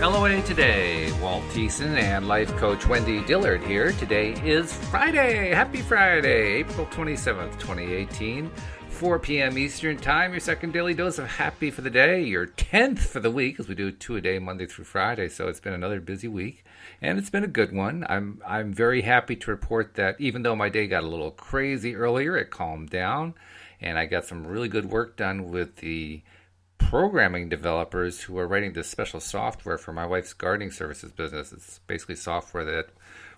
LOA Today. Walt Thiessen and life coach Wendy Dillard here. Today is Friday. Happy Friday, April 27th, 2018. 4 p.m. Eastern Time, your second daily dose of happy for the day, your 10th for the week, as we do 2 a day, Monday through Friday. So it's been another busy week, and it's been a good one. I'm very happy to report that even though my day got a little crazy earlier, it calmed down, and I got some really good work done with the programming developers who are writing this special software for my wife's gardening services business. It's basically software that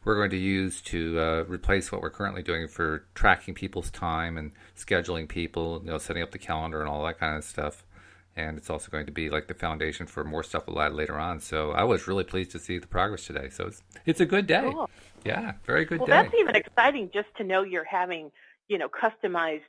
we're going to use to replace what we're currently doing for tracking people's time and scheduling people, setting up the calendar and all that kind of stuff. And it's also going to be like the foundation for more stuff we'll add later on. So I was really pleased to see the progress today. So it's a good day. Cool. Yeah, very good day. Well, that's even exciting just to know you're having, customized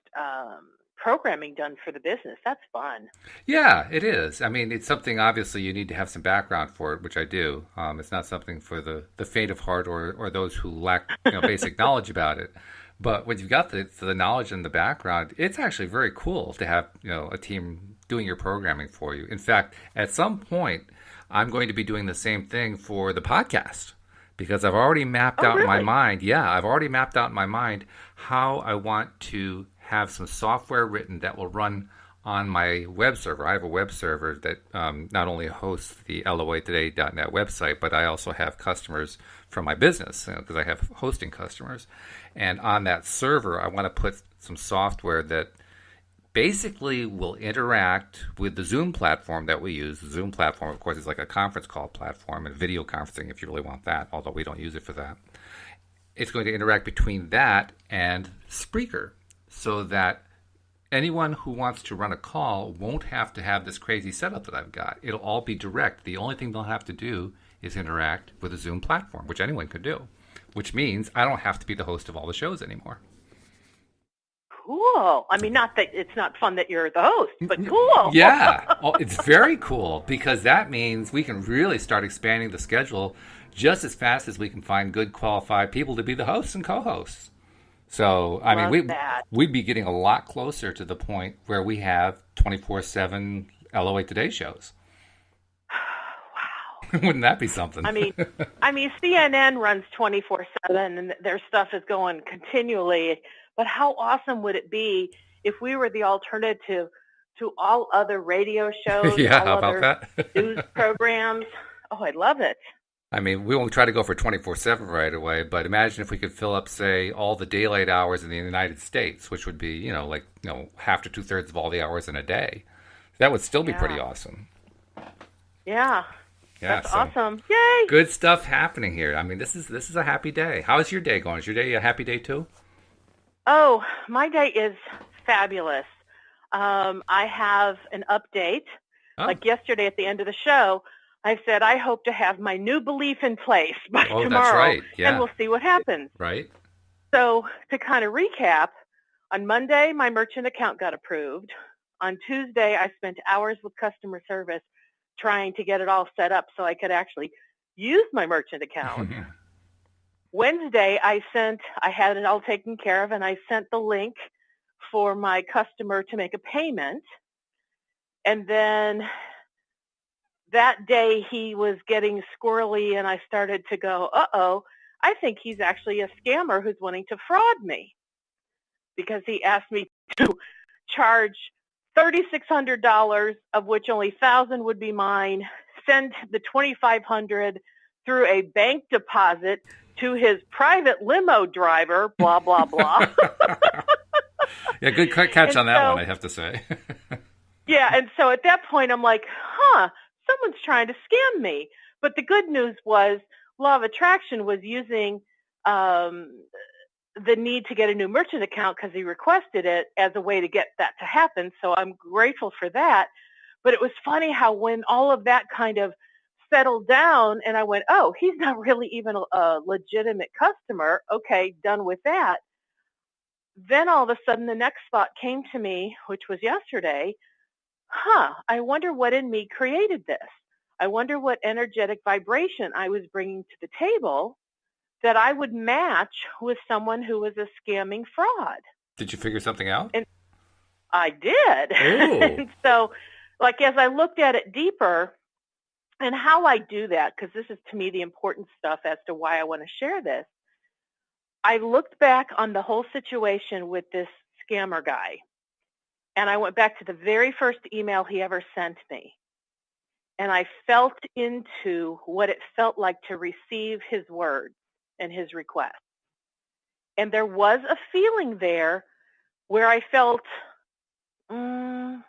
programming done for the business. That's fun. Yeah, it is. I mean, it's something obviously you need to have some background for it, which I do. It's not something for the faint of heart or those who lack basic knowledge about it. But when you've got the knowledge and the background, it's actually very cool to have a team doing your programming for you. In fact, at some point, I'm going to be doing the same thing for the podcast because I've already mapped out in my mind. Yeah, I've already mapped out in my mind how I want to have some software written that will run on my web server. I have a web server that not only hosts the loatoday.net website, but I also have customers from my business because I have hosting customers. And on that server, I want to put some software that basically will interact with the Zoom platform that we use. The Zoom platform, of course, is like a conference call platform and video conferencing if you really want that, although we don't use it for that. It's going to interact between that and Spreaker, so that anyone who wants to run a call won't have to have this crazy setup that I've got. It'll all be direct. The only thing they'll have to do is interact with the Zoom platform, which anyone could do, which means I don't have to be the host of all the shows anymore. Cool. I mean, not that it's not fun that you're the host, but cool. Yeah. Well, it's very cool because that means we can really start expanding the schedule just as fast as we can find good qualified people to be the hosts and co-hosts. So, I mean, we'd be getting a lot closer to the point where we have 24/7 LOA Today shows. Wow. Wouldn't that be something? I mean, CNN runs 24/7 and their stuff is going continually. But how awesome would it be if we were the alternative to all other radio shows, yeah, all how about other that? news programs? Oh, I love it. I mean, we won't try to go for 24/7 right away, but imagine if we could fill up, say, all the daylight hours in the United States, which would be, half to 2/3 of all the hours in a day. That would still be pretty awesome. Yeah. That's awesome. Yay! Good stuff happening here. I mean, this is a happy day. How's your day going? Is your day a happy day too? Oh, my day is fabulous. I have an update. Like yesterday at the end of the show, I said, I hope to have my new belief in place by tomorrow. That's right. Yeah. And we'll see what happens. Right. So to kind of recap, on Monday, my merchant account got approved. On Tuesday, I spent hours with customer service trying to get it all set up so I could actually use my merchant account. Wednesday, I had it all taken care of, and I sent the link for my customer to make a payment. And then that day he was getting squirrely, and I started to go, I think he's actually a scammer who's wanting to fraud me, because he asked me to charge $3,600, of which only $1,000 would be mine, send the $2,500 through a bank deposit to his private limo driver, blah, blah, blah. Yeah, good catch on that one, I have to say. Yeah, and so at that point I'm like, someone's trying to scam me. But the good news was Law of Attraction was using the need to get a new merchant account because he requested it as a way to get that to happen. So I'm grateful for that. But it was funny how when all of that kind of settled down and I went, he's not really even a legitimate customer. Okay, done with that. Then all of a sudden the next thought came to me, which was yesterday. I wonder what in me created this. I wonder what energetic vibration I was bringing to the table that I would match with someone who was a scamming fraud. Did you figure something out? And I did. And so, like, as I looked at it deeper, And how I do that, because this is to me the important stuff as to why I want to share this, I looked back on the whole situation with this scammer guy, and I went back to the very first email he ever sent me. And I felt into what it felt like to receive his words and his request. And there was a feeling there where I felt a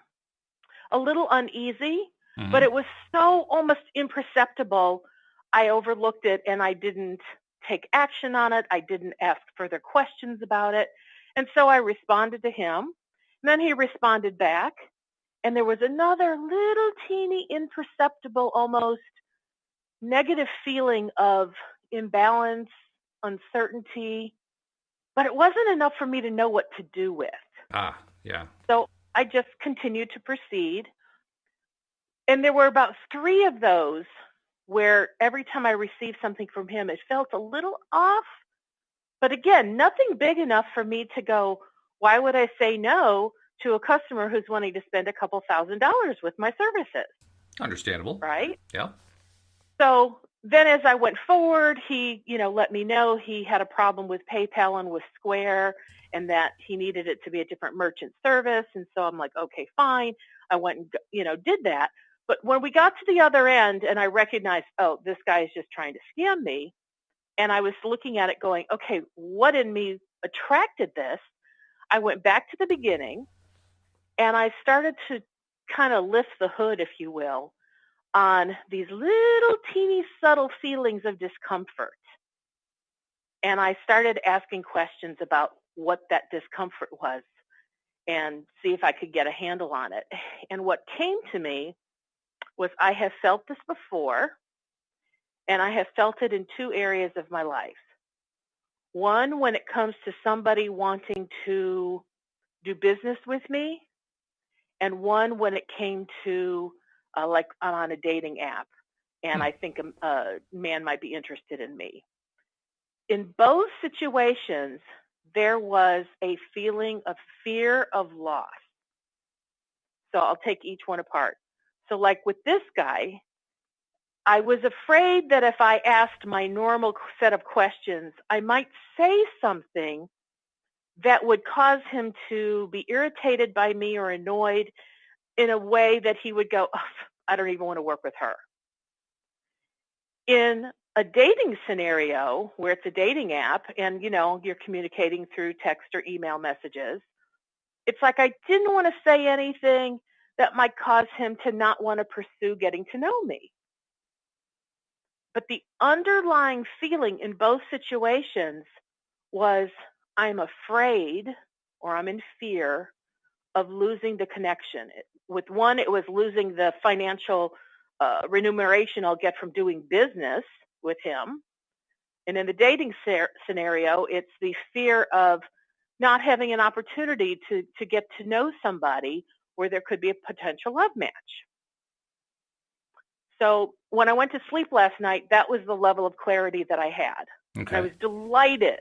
little uneasy, but it was so almost imperceptible. I overlooked it and I didn't take action on it. I didn't ask further questions about it. And so I responded to him. And then he responded back. And there was another little teeny imperceptible, almost negative feeling of imbalance, uncertainty, but it wasn't enough for me to know what to do with. Yeah. So I just continued to proceed. And there were about 3 of those where every time I received something from him, it felt a little off. But again, nothing big enough for me to go, why would I say no to a customer who's wanting to spend a couple $1,000s with my services? Understandable. Right? Yeah. So then as I went forward, he, let me know he had a problem with PayPal and with Square and that he needed it to be a different merchant service. And so I'm like, okay, fine. I went and, did that. But when we got to the other end and I recognized, oh, this guy is just trying to scam me. And I was looking at it going, okay, what in me attracted this? I went back to the beginning and I started to kind of lift the hood, if you will, on these little teeny subtle feelings of discomfort. And I started asking questions about what that discomfort was and see if I could get a handle on it. And what came to me was I have felt this before, and I have felt it in 2 areas of my life. One, when it comes to somebody wanting to do business with me, and one when it came to like on a dating app, and I think a man might be interested in me. In both situations, there was a feeling of fear of loss. So I'll take each one apart. So like with this guy, I was afraid that if I asked my normal set of questions, I might say something that would cause him to be irritated by me or annoyed in a way that he would go, oh, I don't even want to work with her. In a dating scenario where it's a dating app and, you're communicating through text or email messages, it's like I didn't want to say anything that might cause him to not want to pursue getting to know me. But the underlying feeling in both situations was I'm afraid or I'm in fear of losing the connection. With one, it was losing the financial remuneration I'll get from doing business with him. And in the dating scenario, it's the fear of not having an opportunity to get to know somebody where there could be a potential love match. So when I went to sleep last night, that was the level of clarity that I had. Okay. And I was delighted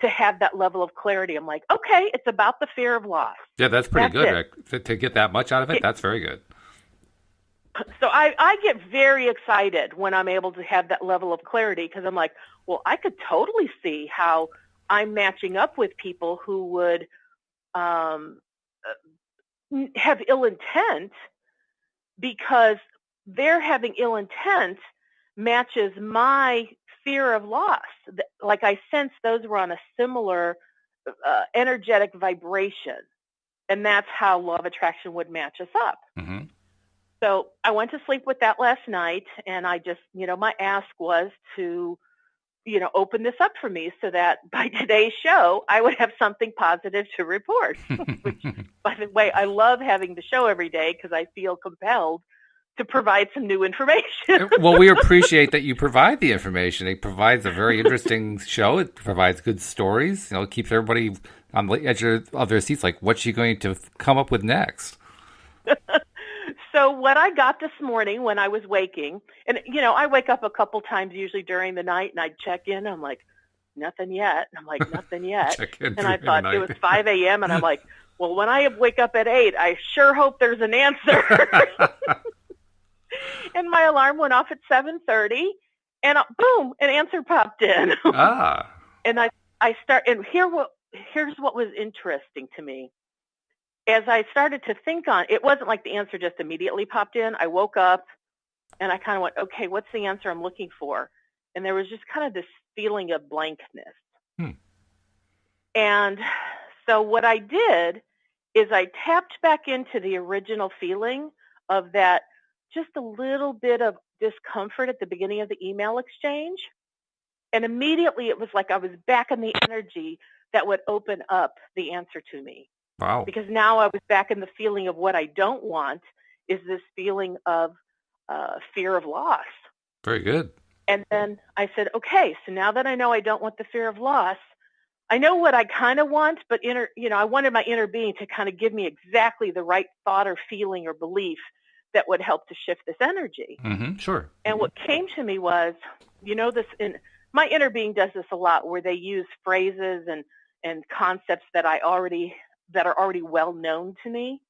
to have that level of clarity. I'm like, okay, it's about the fear of loss. Yeah, that's pretty good, Rick. To get that much out of it, that's very good. So I get very excited when I'm able to have that level of clarity because I'm like, well, I could totally see how I'm matching up with people who would have ill intent because their having ill intent matches my fear of loss. Like I sense those were on a similar energetic vibration. And that's how law of attraction would match us up. Mm-hmm. So I went to sleep with that last night, and I just, my ask was to, open this up for me so that by today's show, I would have something positive to report. Which, by the way, I love having the show every day because I feel compelled to provide some new information. Well, we appreciate that you provide the information. It provides a very interesting show. It provides good stories. It keeps everybody on the edge of their seats, like, what's she going to come up with next? So what I got this morning when I was waking, and, I wake up a couple times usually during the night, and I'd check in. I'm like, nothing yet. And I'm like, nothing yet. And I thought it was 5 a.m., and I'm like, well, when I wake up at 8, I sure hope there's an answer. And my alarm went off at 7:30, and boom, an answer popped in. Ah. And here's what was interesting to me. As I started to think on, it wasn't like the answer just immediately popped in. I woke up and I kind of went, okay, what's the answer I'm looking for? And there was just kind of this feeling of blankness. And so what I did is I tapped back into the original feeling of that, just a little bit of discomfort at the beginning of the email exchange. And immediately it was like I was back in the energy that would open up the answer to me. Wow. Because now I was back in the feeling of what I don't want is this feeling of fear of loss. Very good. And then I said, okay, so now that I know I don't want the fear of loss, I know what I kind of want, but I wanted my inner being to kind of give me exactly the right thought or feeling or belief that would help to shift this energy. Mm-hmm, sure. And what came to me was, my inner being does this a lot, where they use phrases and concepts that are already well known to me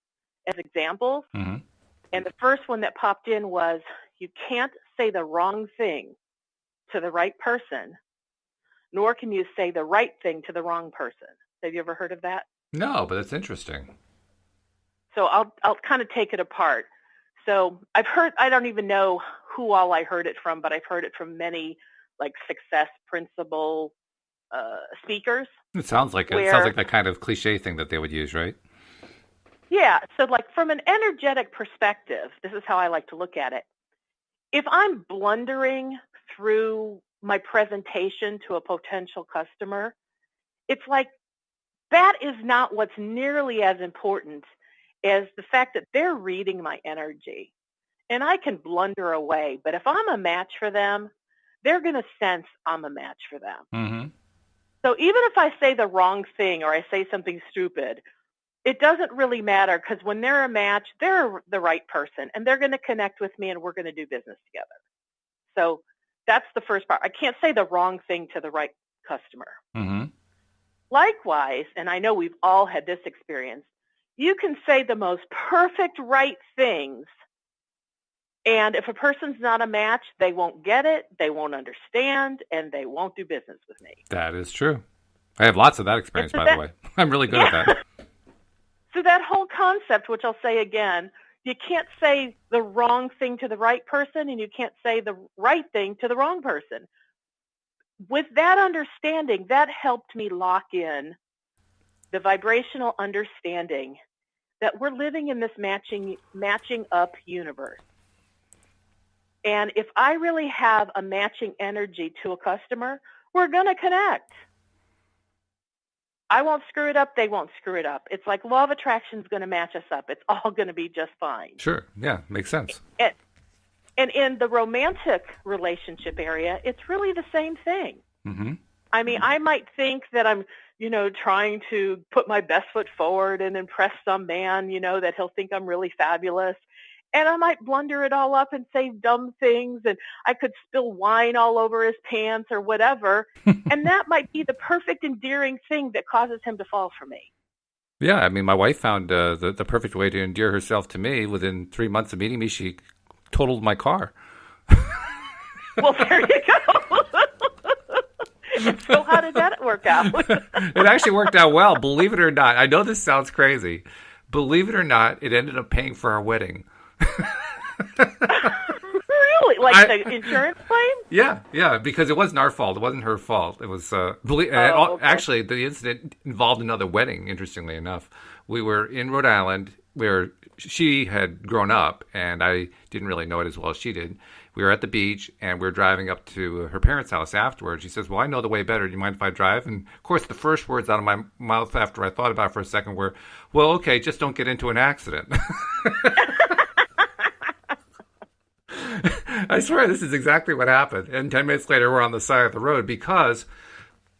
as examples. Mm-hmm. And the first one that popped in was, you can't say the wrong thing to the right person, nor can you say the right thing to the wrong person. Have you ever heard of that? No, but that's interesting. So I'll kind of take it apart. So I don't even know who all I heard it from, but I've heard it from many like success principle speakers. It sounds like that kind of cliche thing that they would use, right? Yeah. So like from an energetic perspective, this is how I like to look at it. If I'm blundering through my presentation to a potential customer, it's like that is not what's nearly as important as the fact that they're reading my energy. And I can blunder away, but if I'm a match for them, they're going to sense I'm a match for them. Mm-hmm. So even if I say the wrong thing or I say something stupid, it doesn't really matter, because when they're a match, they're the right person and they're going to connect with me and we're going to do business together. So that's the first part. I can't say the wrong thing to the right customer. Mm-hmm. Likewise, and I know we've all had this experience, you can say the most perfect right things, and if a person's not a match, they won't get it, they won't understand, and they won't do business with me. That is true. I have lots of that experience, by the way. I'm really good at that. So that whole concept, which I'll say again, you can't say the wrong thing to the right person, and you can't say the right thing to the wrong person. With that understanding, that helped me lock in the vibrational understanding that we're living in this matching up universe. And if I really have a matching energy to a customer, we're going to connect. I won't screw it up. They won't screw it up. It's like law of attraction is going to match us up. It's all going to be just fine. Sure. Yeah, makes sense. And in the romantic relationship area, it's really the same thing. Mm-hmm. I mean, I might think that I'm, trying to put my best foot forward and impress some man, that he'll think I'm really fabulous. And I might blunder it all up and say dumb things, and I could spill wine all over his pants or whatever. And that might be the perfect endearing thing that causes him to fall for me. Yeah, I mean, my wife found the perfect way to endear herself to me. Within 3 months of meeting me, she totaled my car. Well, there you go. So how did that work out? It actually worked out well, believe it or not. I know this sounds crazy. Believe it or not, it ended up paying for our wedding. Really? Like the insurance claim? Yeah, because it wasn't our fault. It wasn't her fault. It was, okay. Actually, the incident involved another wedding, interestingly enough. We were in Rhode Island where she had grown up, and I didn't really know it as well as she did. We were at the beach, and we were driving up to her parents' house afterwards. She says, well, I know the way better. Do you mind if I drive? And, of course, the first words out of my mouth after I thought about it for a second were, well, okay, just don't get into an accident. I swear this is exactly what happened. And 10 minutes later, we're on the side of the road because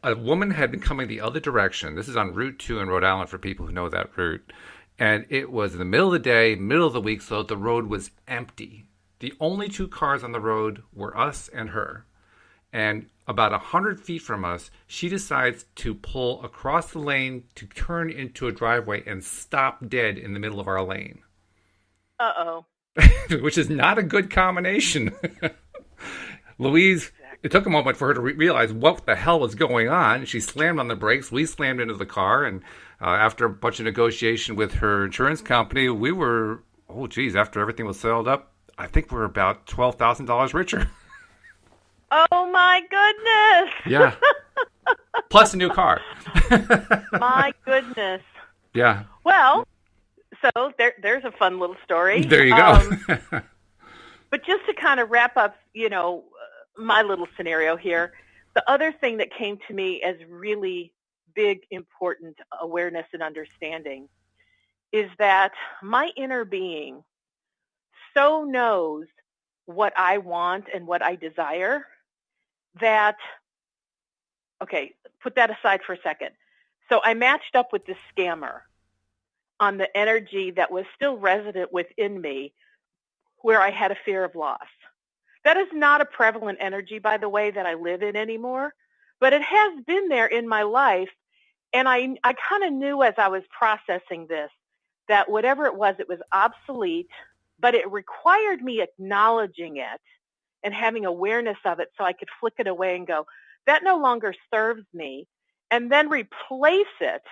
a woman had been coming the other direction. This is on Route 2 in Rhode Island for people who know that route. And it was in the middle of the day, middle of the week, so the road was empty. The only two cars on the road were us and her. And about 100 feet from us, she decides to pull across the lane to turn into a driveway and stop dead in the middle of our lane. Uh-oh. which is not a good combination. Louise, it took a moment for her to realize what the hell was going on. She slammed on the brakes. We slammed into the car. And after a bunch of negotiation with her insurance company, we were, oh, geez, after everything was settled up, I think we're about $12,000 richer. Oh, my goodness. Yeah. Plus a new car. My goodness. Yeah. Well, so there's a fun little story. There you go. But just to kind of wrap up, my little scenario here, the other thing that came to me as really big, important awareness and understanding is that my inner being so knows what I want and what I desire that, okay, put that aside for a second. So I matched up with this scammer on the energy that was still resident within me where I had a fear of loss. That is not a prevalent energy, by the way, that I live in anymore, but it has been there in my life. And I kind of knew as I was processing this that whatever it was obsolete, but it required me acknowledging it and having awareness of it so I could flick it away and go, that no longer serves me, and then replace it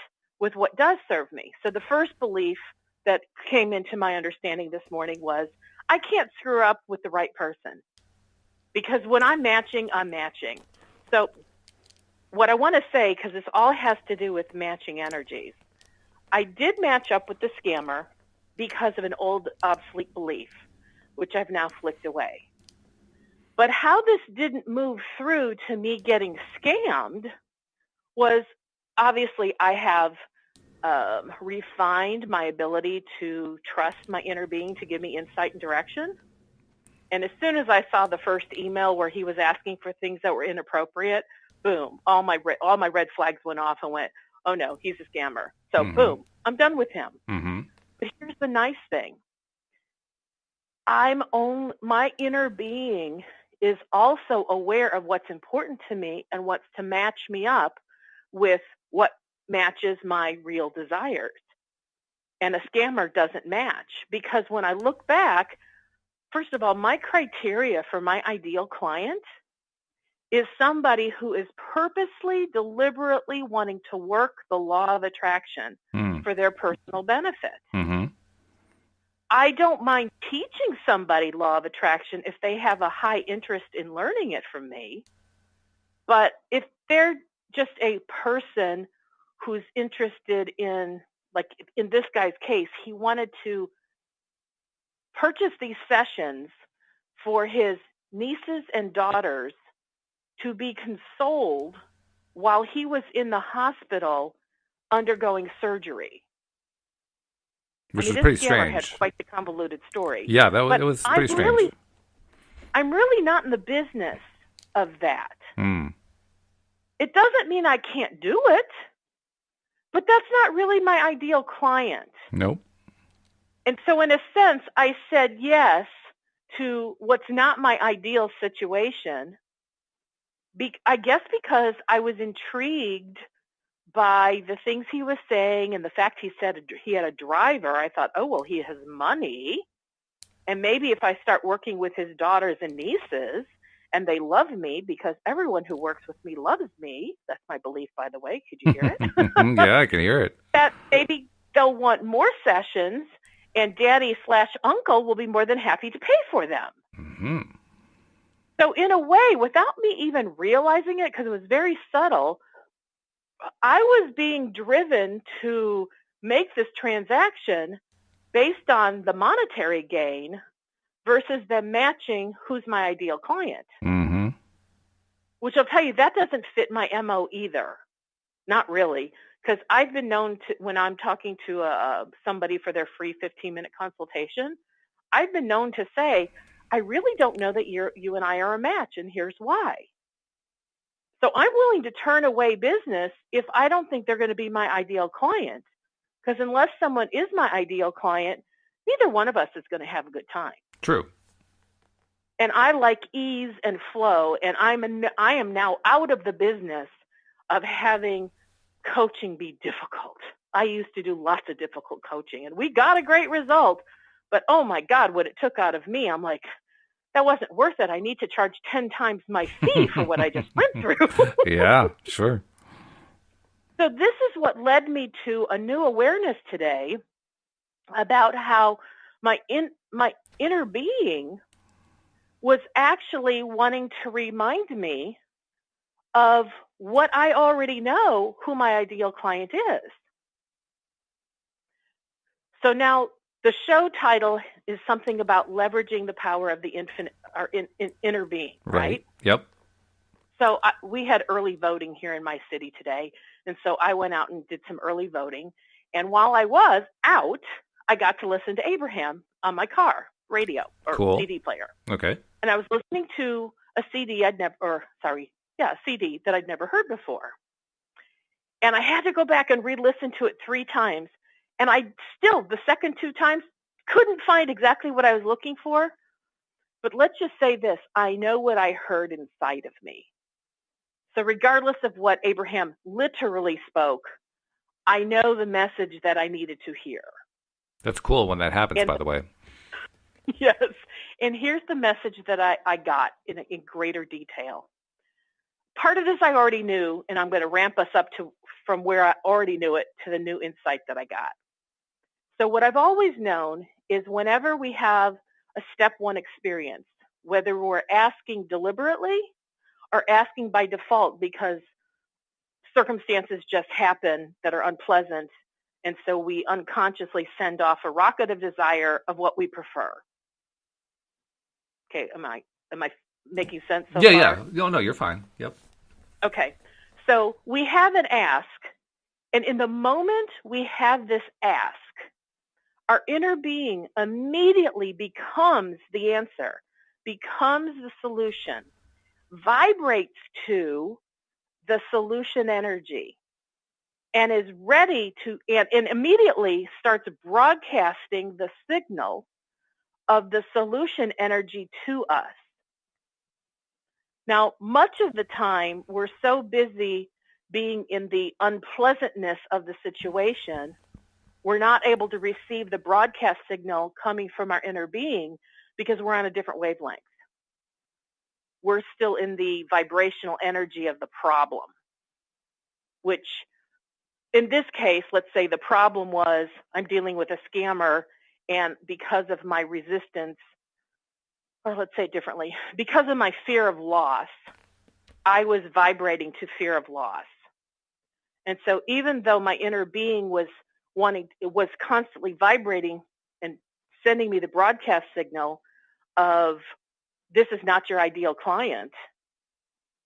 with what does serve me. So the first belief that came into my understanding this morning was, I can't screw up with the right person because when I'm matching, I'm matching. So what I want to say, because this all has to do with matching energies, I did match up with the scammer because of an old obsolete belief, which I've now flicked away. But how this didn't move through to me getting scammed was obviously I have refined my ability to trust my inner being to give me insight and direction. And as soon as I saw the first email where he was asking for things that were inappropriate, boom, all my red flags went off and went, oh no, he's a scammer. So boom, I'm done with him. But here's the nice thing. My inner being is also aware of what's important to me and what's to match me up with what matches my real desires. And a scammer doesn't match because when I look back, first of all, my criteria for my ideal client is somebody who is purposely, deliberately wanting to work the law of attraction for their personal benefit. I don't mind teaching somebody law of attraction if they have a high interest in learning it from me. But if they're just a person who's interested in, like in this guy's case, he wanted to purchase these sessions for his nieces and daughters to be consoled while he was in the hospital undergoing surgery. Which is pretty strange. Had quite the convoluted story. Yeah, it was pretty strange. I'm really not in the business of that. It doesn't mean I can't do it, but that's not really my ideal client. Nope. And so in a sense, I said yes to what's not my ideal situation, I guess because I was intrigued by the things he was saying and the fact he said he had a driver. I thought, oh, well, he has money. And maybe if I start working with his daughters and nieces and they love me, because everyone who works with me loves me. That's my belief, by the way. Could you hear it? Yeah, I can hear it. That maybe they'll want more sessions and daddy/uncle will be more than happy to pay for them. So in a way, without me even realizing it, because it was very subtle, I was being driven to make this transaction based on the monetary gain versus them matching who's my ideal client. Which I'll tell you, that doesn't fit my MO either. Not really. Because I've been known to, when I'm talking to somebody for their free 15-minute consultation, I've been known to say, I really don't know that you and I are a match, and here's why. So I'm willing to turn away business if I don't think they're going to be my ideal client. Because unless someone is my ideal client, neither one of us is going to have a good time. True. And I like ease and flow, and I am now out of the business of having coaching be difficult. I used to do lots of difficult coaching, and we got a great result, But oh my God, what it took out of me, I'm like, that wasn't worth it. I need to charge 10 times my fee for what I just went through. Yeah, sure. So this is what led me to a new awareness today about how my inner being was actually wanting to remind me of what I already know who my ideal client is. So now the show title is something about leveraging the power of the infinite, or inner being, right? Yep. So we had early voting here in my city today, and so I went out and did some early voting. And while I was out, I got to listen to Abraham on my car radio or Cool. CD player. Okay. And I was listening to a CD a CD that I'd never heard before. And I had to go back and re-listen to it 3 times. And I still, the second 2 times, couldn't find exactly what I was looking for. But let's just say this, I know what I heard inside of me. So regardless of what Abraham literally spoke, I know the message that I needed to hear. That's cool when that happens, by the way. Yes. And here's the message that I got in greater detail. Part of this I already knew, and I'm going to ramp us up to from where I already knew it to the new insight that I got. So what I've always known is whenever we have a step 1 experience, whether we're asking deliberately or asking by default because circumstances just happen that are unpleasant, and so we unconsciously send off a rocket of desire of what we prefer. Okay, am I making sense so far? Yeah. No, you're fine. Yep. Okay, so we have an ask, and in the moment we have this ask, our inner being immediately becomes the answer, becomes the solution, vibrates to the solution energy, and is ready to, and immediately starts broadcasting the signal of the solution energy to us. Now, much of the time, we're so busy being in the unpleasantness of the situation, we're not able to receive the broadcast signal coming from our inner being because we're on a different wavelength. We're still in the vibrational energy of the problem, which in this case, let's say the problem was I'm dealing with a scammer, and because of my resistance, or let's say it differently, because of my fear of loss, I was vibrating to fear of loss. And so even though my inner being was constantly vibrating and sending me the broadcast signal of this is not your ideal client,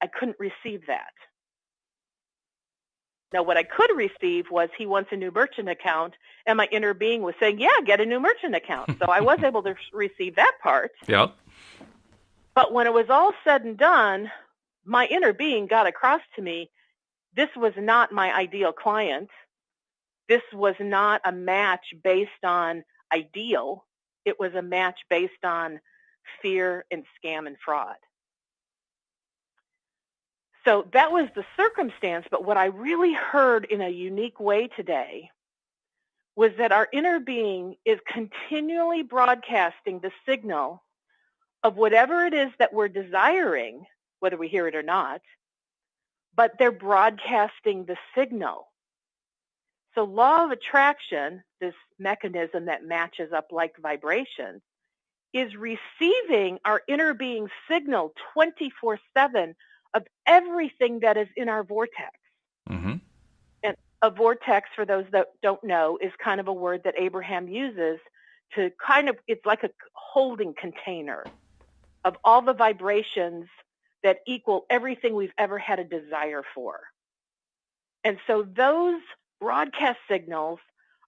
I couldn't receive that. Now, what I could receive was he wants a new merchant account, and my inner being was saying, yeah, get a new merchant account. So I was able to receive that part. Yeah. But when it was all said and done, my inner being got across to me, this was not my ideal client. This was not a match based on ideal. It was a match based on fear and scam and fraud. So that was the circumstance, but what I really heard in a unique way today was that our inner being is continually broadcasting the signal of whatever it is that we're desiring, whether we hear it or not, but they're broadcasting the signal. So law of attraction, this mechanism that matches up like vibrations, is receiving our inner being signal 24/7 of everything that is in our vortex. Mm-hmm. And a vortex, for those that don't know, is kind of a word that Abraham uses to it's like a holding container of all the vibrations that equal everything we've ever had a desire for. And so those broadcast signals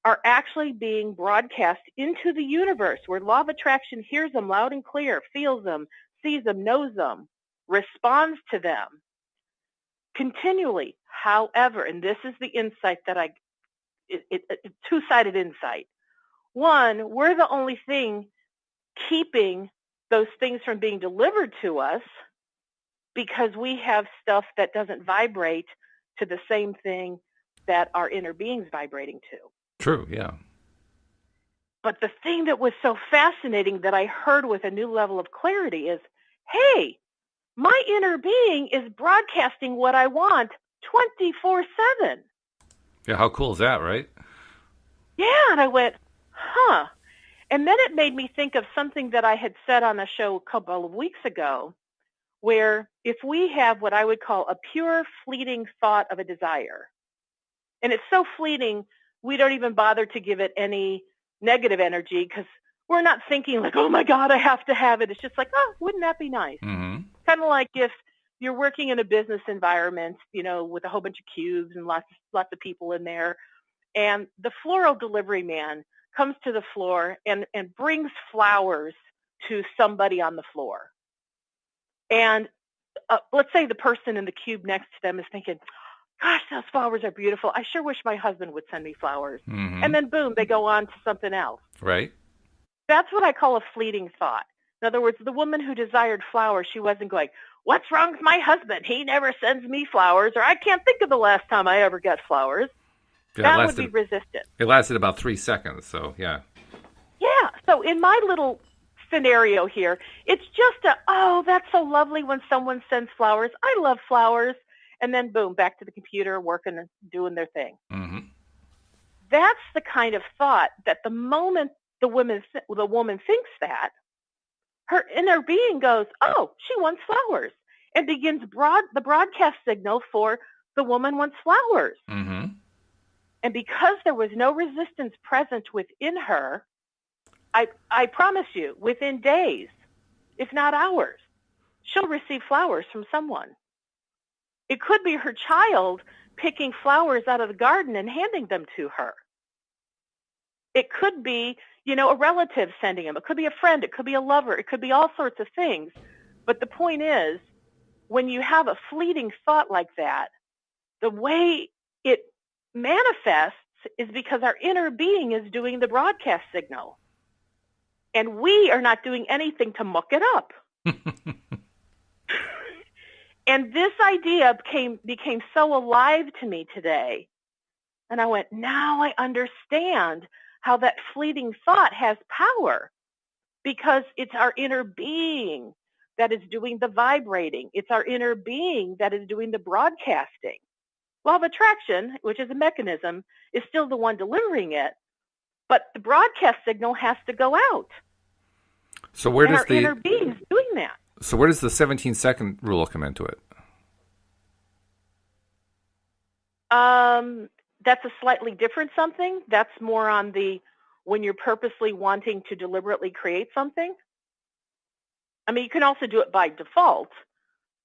are actually being broadcast into the universe, where law of attraction hears them loud and clear, feels them, sees them, knows them, responds to them continually. However, and this is the insight that it's two-sided insight. One, we're the only thing keeping those things from being delivered to us because we have stuff that doesn't vibrate to the same thing that our inner being's vibrating to. True, yeah. But the thing that was so fascinating that I heard with a new level of clarity is, hey, my inner being is broadcasting what I want 24/7. Yeah, how cool is that, right? Yeah, and I went, huh. And then it made me think of something that I had said on a show a couple of weeks ago, where if we have what I would call a pure fleeting thought of a desire, and it's so fleeting, we don't even bother to give it any negative energy because we're not thinking like, oh my God, I have to have it. It's just like, oh, wouldn't that be nice? Mm-hmm. Kind of like if you're working in a business environment, with a whole bunch of cubes and lots of people in there, and the floral delivery man comes to the floor and brings flowers to somebody on the floor. And let's say the person in the cube next to them is thinking, gosh, those flowers are beautiful. I sure wish my husband would send me flowers. Mm-hmm. And then boom, they go on to something else. Right. That's what I call a fleeting thought. In other words, the woman who desired flowers, she wasn't going, what's wrong with my husband? He never sends me flowers, or I can't think of the last time I ever got flowers. Yeah, that would be resistance. It lasted about 3 seconds, so yeah. Yeah, so in my little scenario here, it's just oh, that's so lovely when someone sends flowers. I love flowers. And then boom, back to the computer, working and doing their thing. Mm-hmm. That's the kind of thought that the moment the woman thinks that, her inner being goes, oh, she wants flowers, and begins the broadcast signal for the woman wants flowers. Mm-hmm. And because there was no resistance present within her, I promise you, within days, if not hours, she'll receive flowers from someone. It could be her child picking flowers out of the garden and handing them to her. It could be, a relative sending them. It could be a friend. It could be a lover. It could be all sorts of things. But the point is, when you have a fleeting thought like that, the way it manifests is because our inner being is doing the broadcast signal. And we are not doing anything to muck it up. And this idea became so alive to me today. And I went, now I understand how that fleeting thought has power, because it's our inner being that is doing the vibrating. It's our inner being that is doing the broadcasting. Law of attraction, which is a mechanism, is still the one delivering it, but the broadcast signal has to go out. So where does our inner being is doing that? So where does the 17-second rule come into it? That's a slightly different something. That's more on when you're purposely wanting to deliberately create something. I mean, you can also do it by default,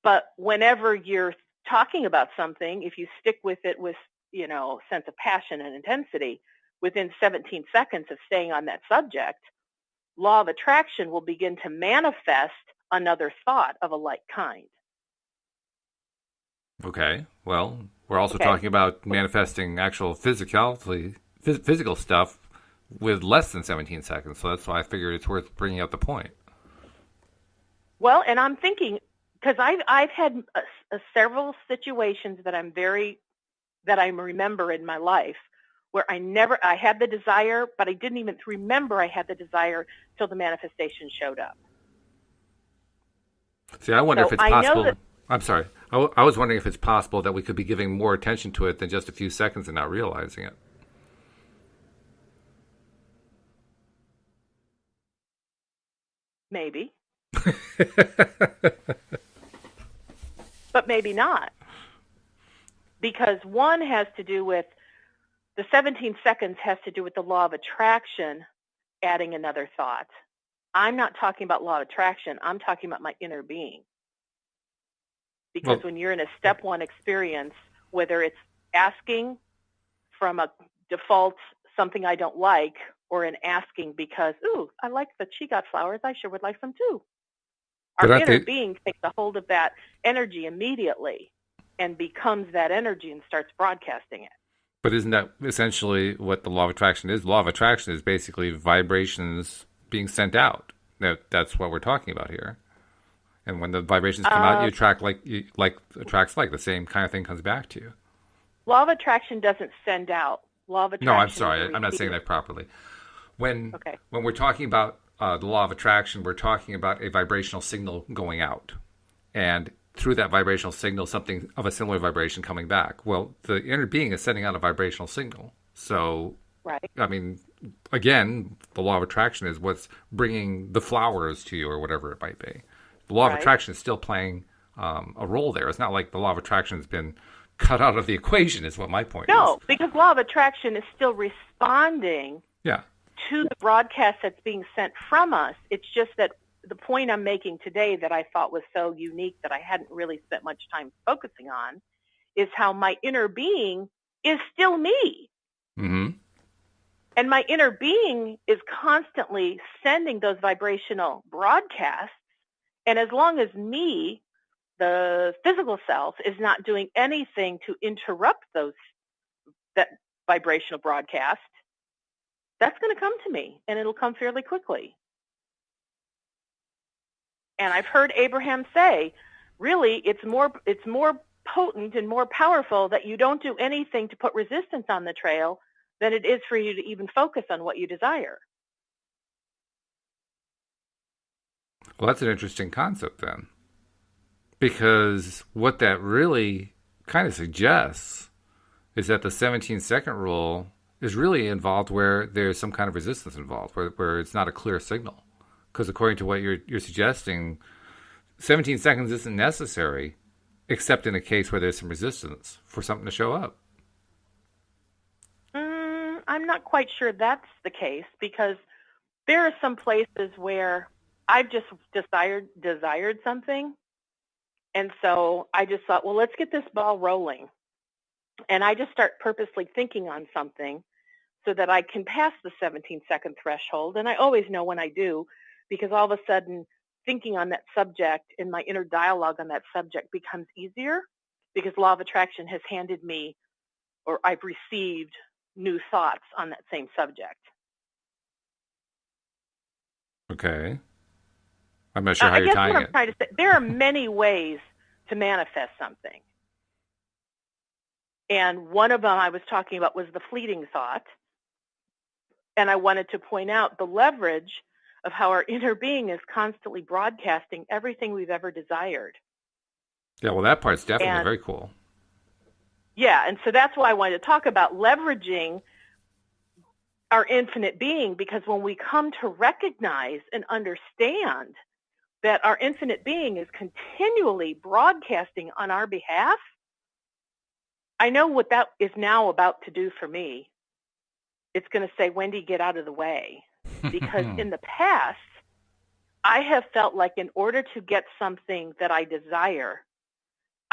but whenever you're talking about something, if you stick with it with, sense of passion and intensity, within 17 seconds of staying on that subject, law of attraction will begin to manifest another thought of a like kind. Okay. Well, we're also talking about manifesting actual physical stuff with less than 17 seconds. So that's why I figured it's worth bringing up the point. Well, and I'm thinking, because I've had several situations that I remember in my life where I had the desire, but I didn't even remember I had the desire till the manifestation showed up. See, I wonder if it's possible. I'm sorry. I was wondering if it's possible that we could be giving more attention to it than just a few seconds and not realizing it. Maybe. But maybe not. Because one has to do with, the 17 seconds has to do with the law of attraction adding another thought. I'm not talking about law of attraction. I'm talking about my inner being. Because when you're in a step one experience, whether it's asking from a default something I don't like, or an asking because, ooh, I like that she got flowers, I sure would like some too. Our inner being takes a hold of that energy immediately and becomes that energy and starts broadcasting it. But isn't that essentially what the law of attraction is? The law of attraction is basically vibrations being sent out. That's what we're talking about here. And when the vibrations come out, you attract attracts like. The same kind of thing comes back to you. Law of attraction doesn't send out. Law of attraction. No, I'm sorry. I'm not saying that properly. When Okay. when we're talking about the law of attraction, we're talking about a vibrational signal going out, and through that vibrational signal, something of a similar vibration coming back. Well, the inner being is sending out a vibrational signal. So, Right. I mean, again, the law of attraction is what's bringing the flowers to you or whatever it might be. The law of Right. attraction is still playing a role there. It's not like the law of attraction has been cut out of the equation, is what my point is. No, because law of attraction is still responding Yeah. to the broadcast that's being sent from us. It's just that the point I'm making today that I thought was so unique that I hadn't really spent much time focusing on is how my inner being is still me. Mm-hmm. And my inner being is constantly sending those vibrational broadcasts. And as long as me, the physical self, is not doing anything to interrupt that vibrational broadcast, that's going to come to me, and it'll come fairly quickly. And I've heard Abraham say, really, it's more potent and more powerful that you don't do anything to put resistance on the trail than it is for you to even focus on what you desire. Well, that's an interesting concept then. Because what that really kind of suggests is that the 17-second rule is really involved where there's some kind of resistance involved, where it's not a clear signal. Because according to what you're suggesting, 17 seconds isn't necessary, except in a case where there's some resistance for something to show up. I'm not quite sure that's the case, because there are some places where I've just desired something. And so I just thought, well, let's get this ball rolling. And I just start purposely thinking on something so that I can pass the 17-second threshold. And I always know when I do, because all of a sudden thinking on that subject and my inner dialogue on that subject becomes easier, because law of attraction has handed me, or I've received, new thoughts on that same subject. Okay. I'm not sure how I you're guess tying what I'm it. trying to say, there are many ways to manifest something. And one of them I was talking about was the fleeting thought. And I wanted to point out the leverage of how our inner being is constantly broadcasting everything we've ever desired. Yeah, well, that part's definitely very cool. Yeah, and so that's why I wanted to talk about leveraging our infinite being, because when we come to recognize and understand that our infinite being is continually broadcasting on our behalf, I know what that is now about to do for me. It's going to say, Wendy, get out of the way. Because in the past, I have felt like in order to get something that I desire,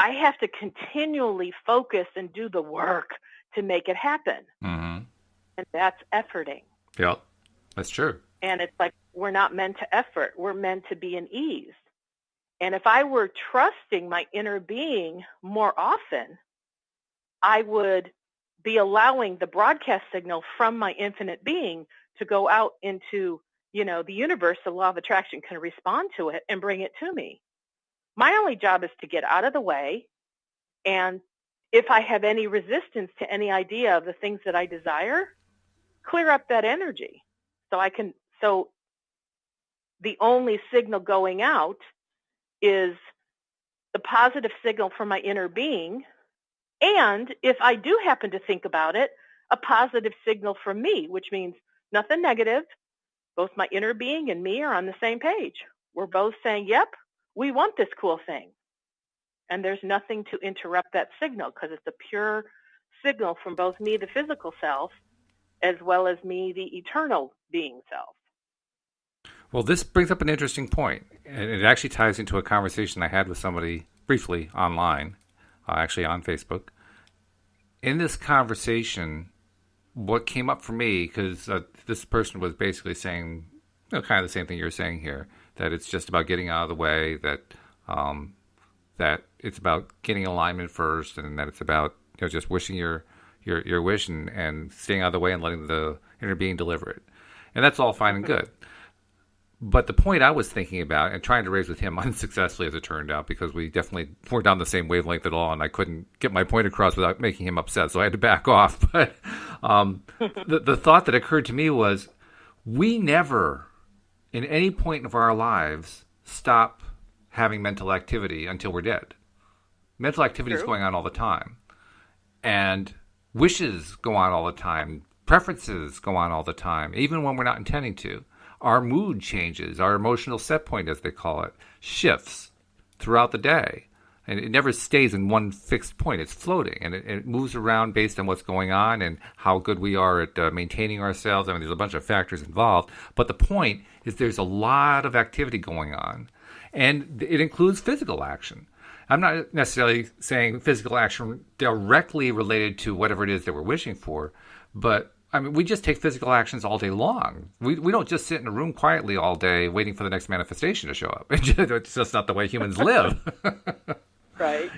I have to continually focus and do the work to make it happen. Mm-hmm. And that's efforting. Yep, that's true. And it's like, we're not meant to effort. We're meant to be in ease. And if I were trusting my inner being more often, I would be allowing the broadcast signal from my infinite being to go out into, the universe. The law of attraction can respond to it and bring it to me. My only job is to get out of the way. And if I have any resistance to any idea of the things that I desire, clear up that energy. So the only signal going out is the positive signal from my inner being. And if I do happen to think about it, a positive signal from me, which means nothing negative. Both my inner being and me are on the same page. We're both saying, yep, we want this cool thing. And there's nothing to interrupt that signal, because it's a pure signal from both me, the physical self, as well as me, the eternal being self. Well, this brings up an interesting point, and it actually ties into a conversation I had with somebody briefly online, actually on Facebook. In this conversation, what came up for me, because this person was basically saying, kind of the same thing you're saying here, that it's just about getting out of the way, that that it's about getting alignment first, and that it's about just wishing your wish and staying out of the way and letting the inner being deliver it. And that's all fine and good. But the point I was thinking about and trying to raise with him unsuccessfully, as it turned out, because we definitely weren't on the same wavelength at all, and I couldn't get my point across without making him upset, so I had to back off. But the thought that occurred to me was, We never, in any point of our lives, stop having mental activity until we're dead. Mental activity is going on all the time. And wishes go on all the time. Preferences go on all the time, even when we're not intending to. Our mood changes. Our emotional set point, as they call it, shifts throughout the day. And it never stays in one fixed point. It's floating, and it moves around based on what's going on and how good we are at maintaining ourselves. I mean, there's a bunch of factors involved. But the point is there's a lot of activity going on, and it includes physical action. I'm not necessarily saying physical action directly related to whatever it is that we're wishing for, but I mean, we just take physical actions all day long. We don't just sit in a room quietly all day waiting for the next manifestation to show up. It's just not the way humans live. Right.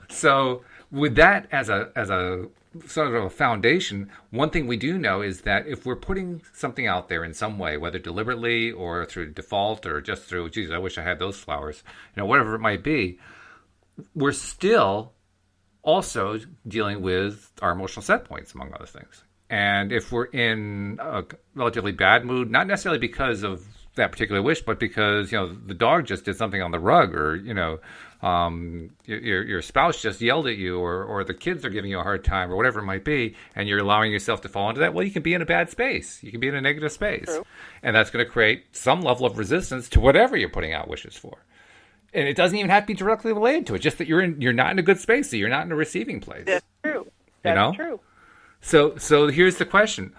So with that as a sort of a foundation, one thing we do know is that if we're putting something out there in some way, whether deliberately or through default or just through, geez, I wish I had those flowers, whatever it might be, we're still also dealing with our emotional set points, among other things. And if we're in a relatively bad mood, not necessarily because of that particular wish, but because, the dog just did something on the rug, or, your spouse just yelled at you, or the kids are giving you a hard time, or whatever it might be, and you're allowing yourself to fall into that, well, you can be in a bad space. You can be in a negative space. True. And that's going to create some level of resistance to whatever you're putting out wishes for. And it doesn't even have to be directly related to it, just that you're not in a good space, so you're not in a receiving place. That's true. That's true. So here's the question.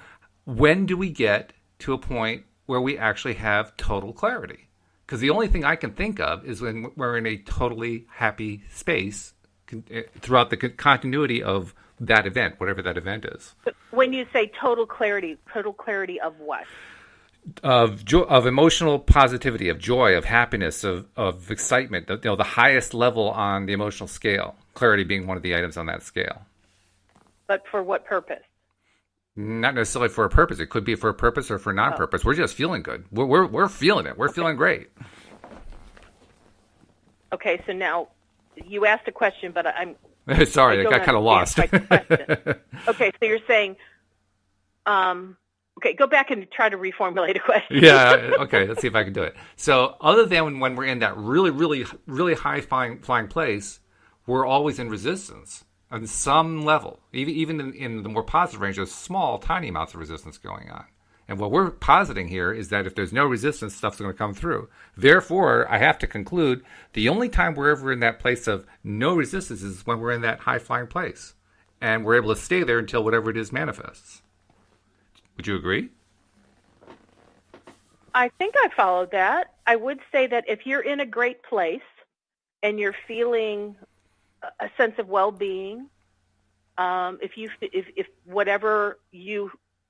When do we get to a point where we actually have total clarity? Because the only thing I can think of is when we're in a totally happy space throughout the continuity of that event, whatever that event is. But when you say total clarity of what? Of emotional positivity, of joy, of happiness, of excitement, the highest level on the emotional scale, clarity being one of the items on that scale. But for what purpose? Not necessarily for a purpose. It could be for a purpose or for non-purpose. We're just feeling good. We're feeling it. We're feeling great. Okay, so now you asked a question, but I'm sorry, I got kind of lost. Okay, so you're saying, okay, go back and try to reformulate a question. Yeah, okay, let's see if I can do it. So other than when we're in that really, really, really high flying place, we're always in resistance on some level. Even in the more positive range, there's small, tiny amounts of resistance going on. And what we're positing here is that if there's no resistance, stuff's going to come through. Therefore, I have to conclude the only time we're ever in that place of no resistance is when we're in that high-flying place. And we're able to stay there until whatever it is manifests. Would you agree? I think I followed that. I would say that if you're in a great place and you're feeling a sense of well-being, if whatever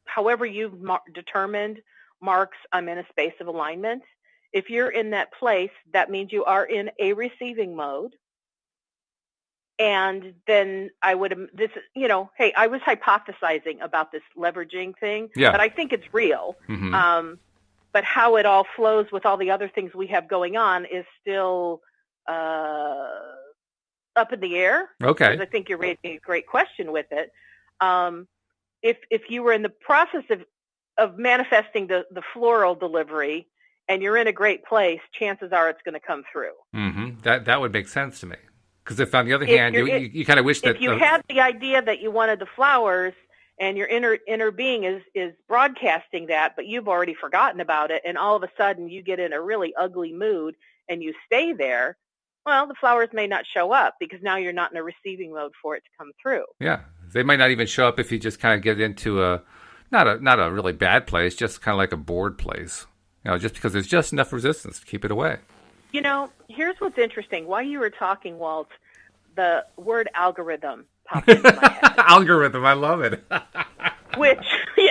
however you've determined marks I'm in a space of alignment, if you're in that place, that means you are in a receiving mode. And then I would, hey, I was hypothesizing about this leveraging thing, but I think it's real. Mm-hmm. But how it all flows with all the other things we have going on is still up in the air. Okay. Because I think you're raising a great question with it. If you were in the process of manifesting the floral delivery and you're in a great place, chances are it's going to come through. Mm-hmm. That would make sense to me. Because if on the other hand, you kind of wish that... If you had the idea that you wanted the flowers and your inner being is broadcasting that, but you've already forgotten about it, and all of a sudden you get in a really ugly mood and you stay there, well, the flowers may not show up because now you're not in a receiving mode for it to come through. Yeah. They might not even show up if you just kind of get into not a really bad place, just kind of like a bored place. Just because there's just enough resistance to keep it away. Here's what's interesting. While you were talking, Walt, the word algorithm popped into my head. Algorithm, I love it. Which,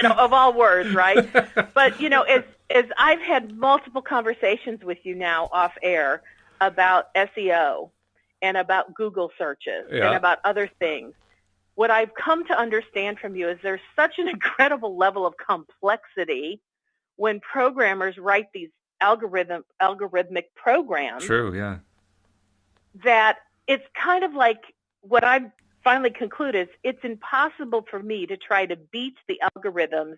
of all words, right? But, as I've had multiple conversations with you now off air about SEO and about Google searches and about other things, what I've come to understand from you is there's such an incredible level of complexity when programmers write these algorithmic programs. True, yeah. That it's kind of like what I've finally concluded is it's impossible for me to try to beat the algorithms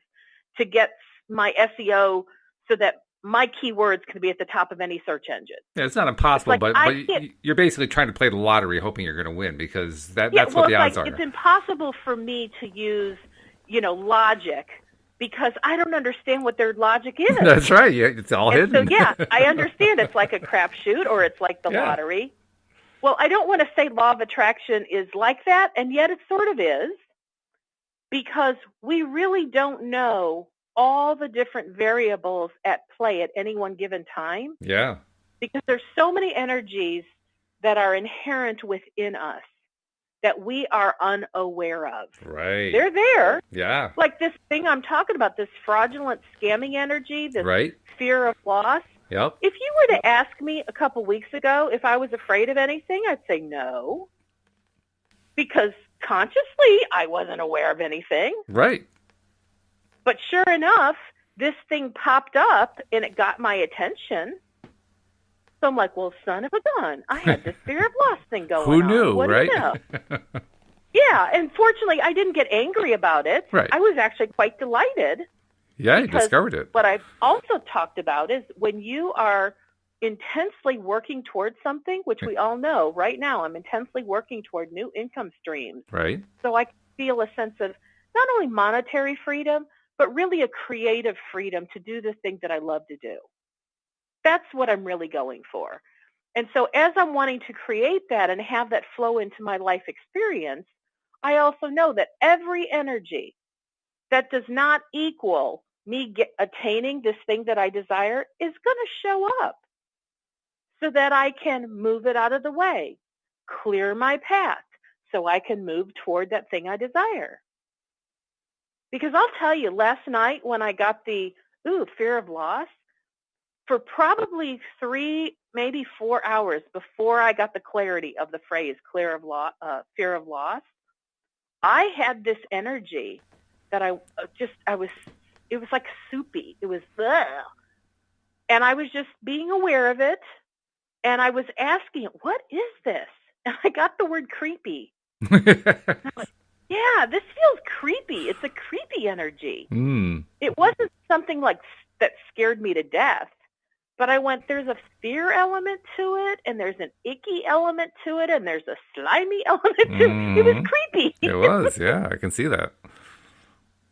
to get my SEO so that my keywords can be at the top of any search engine. Yeah, it's not impossible, It's like, but you're basically trying to play the lottery hoping you're going to win, because that's well, what the odds are. It's impossible for me to use, logic, because I don't understand what their logic is. That's right. Yeah, it's all hidden. So, yeah, I understand it's like a crapshoot or it's like the lottery. Well, I don't want to say law of attraction is like that, and yet it sort of is, because we really don't know all the different variables at play at any one given time. Yeah. Because there's so many energies that are inherent within us that we are unaware of. Right. They're there. Yeah. Like this thing I'm talking about, this fraudulent scamming energy, this fear of loss. Yep. If you were to ask me a couple weeks ago if I was afraid of anything, I'd say no. Because consciously, I wasn't aware of anything. Right. But sure enough, this thing popped up and it got my attention. So I'm like, well, son of a gun, I had this fear of loss thing going on. Who knew, what right? Do you know? Yeah, and fortunately, I didn't get angry about it. Right. I was actually quite delighted. Yeah, you discovered it. What I've also talked about is when you are intensely working towards something, which we all know right now, I'm intensely working toward new income streams. Right. So I feel a sense of not only monetary freedom, but really a creative freedom to do the thing that I love to do. That's what I'm really going for. And so as I'm wanting to create that and have that flow into my life experience, I also know that every energy that does not equal me attaining this thing that I desire is going to show up so that I can move it out of the way, clear my path so I can move toward that thing I desire. Because I'll tell you, last night when I got the fear of loss, for probably 3, maybe 4 hours before I got the clarity of the phrase fear of loss, I had this energy that it was like soupy. It was, and I was just being aware of it. And I was asking, what is this? And I got the word creepy. I'm like, yeah, this feels creepy. It's a creepy energy. Mm. It wasn't something like that scared me to death. But I went, there's a fear element to it, and there's an icky element to it, and there's a slimy element to it. It was creepy. It was, yeah, I can see that.